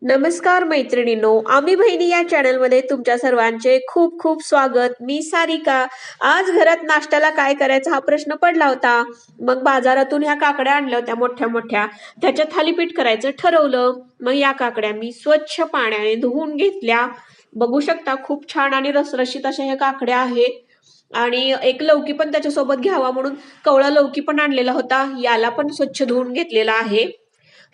नमस्कार मैत्रिणींनो, आम्ही बहिणी या चॅनलमध्ये तुमच्या सर्वांचे खूप खूप स्वागत. मी सारिका. आज घरात नाश्त्याला काय करायचा हा प्रश्न पडला होता. मग बाजारातून ह्या काकड्या आणल्या होत्या मोठ्या मोठ्या. त्याच्या थालीपीठ करायचं ठरवलं. मग या काकड्या मी स्वच्छ पाण्याने धुवून घेतल्या. बघू शकता खूप छान आणि रसरशीत अशा ह्या काकड्या आहेत. आणि एक लौकी पण त्याच्यासोबत घ्यावा म्हणून कवळा लौकी पण आणलेला होता. याला पण स्वच्छ धुवून घेतलेला आहे.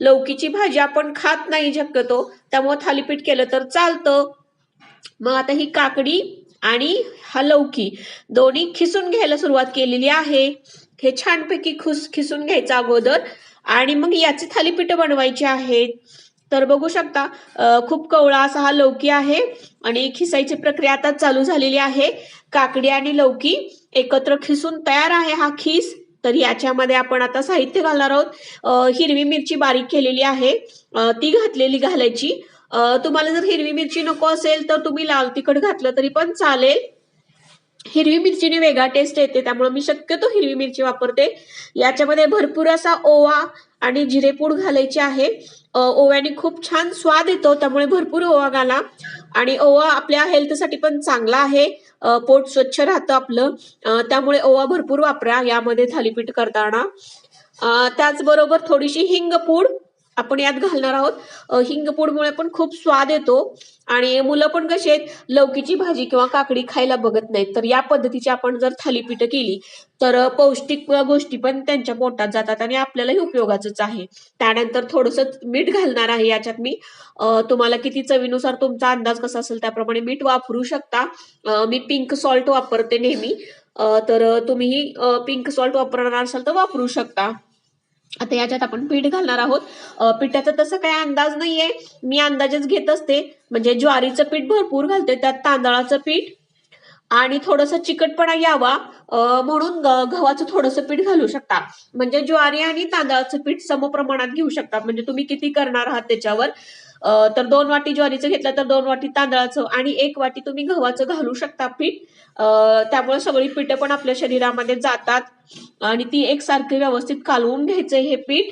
लौकीची भाजी आपण खात नाही शक्यतो, त्यामुळे थालीपीठ केलं तर चालतं. मग आता ही काकडी आणि हा लौकी दोन्ही खिसून घ्यायला सुरुवात केलेली आहे. हे छानपैकी खिसून घ्यायचं अगोदर आणि मग याचे थालीपीठ बनवायचे आहेत. तर बघू शकता खूप कवळा असा हा लौकी आहे आणि खिसायची प्रक्रिया आता चालू झालेली आहे. काकडी आणि लौकी एकत्र खिसून तयार आहे हा खीस. तर याच्यामध्ये आपण आता साहित्य घालणार आहोत. हिरवी मिरची बारीक केलेली आहे, ती घालायची. तुम्हाला जर हिरवी मिरची नको असेल तर तुम्ही लाल तिखट घातलं तरी पण चालेल. हिरवी मिरचीने वेगळा टेस्ट येते, त्यामुळे मी शक्यतो हिरवी मिरची वापरते. याच्यामध्ये भरपूर असा ओवा आणि जिरेपूड घालायची आहे. ओव्याने खूप छान स्वाद येतो, त्यामुळे भरपूर ओवा घाला. आणि ओवा आपल्या हेल्थसाठी पण चांगला आहे. पोट स्वच्छ राहतं आपलं, त्यामुळे ओवा भरपूर वापरा यामध्ये थालीपीठ करताना. त्याचबरोबर थोडीशी हिंगपूड आपण यात घालणार आहोत. हिंगपूडमुळे पण खूप स्वाद येतो आणि मुलं पण कशी आहेत, लौकीची भाजी किंवा काकडी खायला बघत नाहीत. तर या पद्धतीची आपण जर थालीपीठ केली तर पौष्टिक गोष्टी पण त्यांच्या पोटात जातात आणि आपल्यालाही उपयोगाचंच आहे. त्यानंतर थोडंसं मीठ घालणार आहे याच्यात मी. तुम्हाला किती चवीनुसार तुमचा अंदाज कसा असेल त्याप्रमाणे मीठ वापरू शकता. मी पिंक सॉल्ट वापरते नेहमी. तर तुम्हीही पिंक सॉल्ट वापरणार असाल तर वापरू शकता. आता याच्यात आपण पीठ घालणार आहोत. पिठाचा तसा काही अंदाज नाहीये, मी अंदाजच घेत असते. म्हणजे ज्वारीचं पीठ भरपूर घालते, त्यात तांदळाचं पीठ आणि थोडंसं चिकटपणा यावा म्हणून गव्हाचं थोडंसं पीठ घालू शकता. म्हणजे ज्वारी आणि तांदळाचं पीठ समप्रमाणात घेऊ शकता. म्हणजे तुम्ही किती करणार आहात त्याच्यावर. तर 2 वाटी ज्वारीचं घेतलं तर 2 वाटी तांदळाचं आणि 1 वाटी तुम्ही गव्हाचं घालू शकता पीठ. त्यामुळे सगळी पिठं पण आपल्या शरीरामध्ये जातात आणि ती एकसारखी व्यवस्थित कालवून घ्यायचं हे पीठ.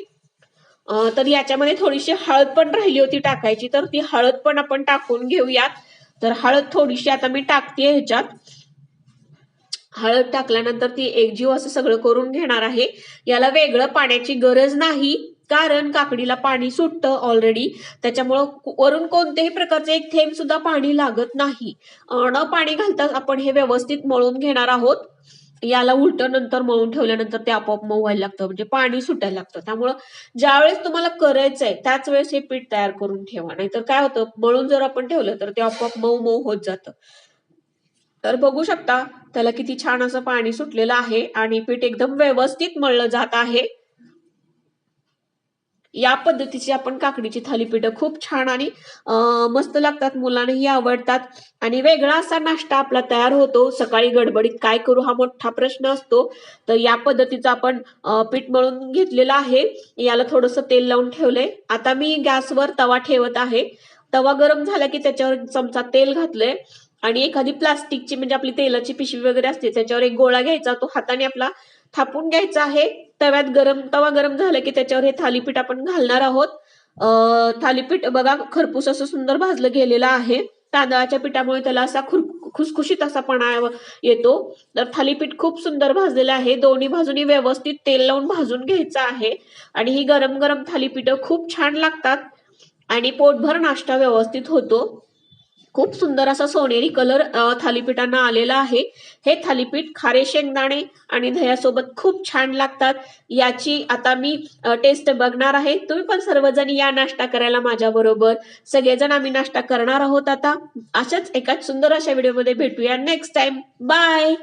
तर याच्यामध्ये थोडीशी हळद पण राहिली होती टाकायची, तर ती हळद पण आपण टाकून घेऊयात. तर हळद थोडीशी आता मी टाकते ह्याच्यात. हळद टाकल्यानंतर ती एकजीव असं सगळं करून घेणार आहे. याला वेगळं पाण्याची गरज नाही, कारण काकडीला पाणी सुटतं ऑलरेडी. त्याच्यामुळं वरून कोणत्याही प्रकारचे एक थेंब सुद्धा पाणी लागत नाही. न पाणी घालताच आपण हे व्यवस्थित मळून घेणार आहोत. याला उलटं नंतर मळून ठेवल्यानंतर ते आपोआप मऊ व्हायला लागतं, म्हणजे पाणी सुटायला लागतं. त्यामुळं ज्यावेळेस तुम्हाला करायचंय त्याच वेळेस हे पीठ तयार करून ठेवा. नाहीतर काय होतं, मळून जर आपण ठेवलं तर ते आपोआप मऊ मऊ होत जातं. तर बघू शकता त्याला किती छान असं पाणी सुटलेलं आहे आणि पीठ एकदम व्यवस्थित मळलं जात आहे. या पद्धतीची आपण काकडीची थालीपीठं खूप छान आणि मस्त लागतात, मुलांनाही आवडतात आणि वेगळा असा नाश्ता आपला तयार होतो. सकाळी गडबडीत काय करू हा मोठा प्रश्न असतो. तर या पद्धतीचं आपण पीठ मळून घेतलेलं आहे. याला थोडंसं तेल लावून ठेवलंय. आता मी गॅसवर तवा ठेवत आहे. तवा गरम झाला की त्याच्यावर चमचा तेल घातलंय आणि एखादी प्लास्टिकची म्हणजे आपली तेलाची पिशवी वगैरे असते त्याच्यावर एक गोळा घ्यायचा, तो हाताने आपला थापून घ्यायचा आहे. तवा गरम झाला की त्याच्यावर हे थालीपीठ आपण घालणार आहोत. थालीपीठ बघा खरपूस असं सुंदर भाजलं गेलेलं आहे. तांदळाच्या पिठामुळे त्याला असा खुसखुशीत असा पणा येतो. तर थालीपीठ खूप सुंदर भाजलेलं आहे. दोन्ही बाजूनी व्यवस्थित तेल लावून भाजून घ्यायचं आहे आणि ही गरम गरम थालीपीठं खूप छान लागतात आणि पोटभर नाश्ता व्यवस्थित होतो. खूप सुंदर असा सोनेरी कलर थालीपीठांना आलेला आहे. हे थालीपीठ खारे शेंगदाणे आणि दह्यासोबत खूप छान लागतात. याची आता मी टेस्ट बघणार आहे. तुम्ही पण सर्वजण या नाश्ता करायला माझ्याबरोबर. सगळेजण आम्ही नाश्ता करणार आहोत आता. अशाच एका सुंदर अशा व्हिडिओमध्ये भेटूया नेक्स्ट टाइम. बाय.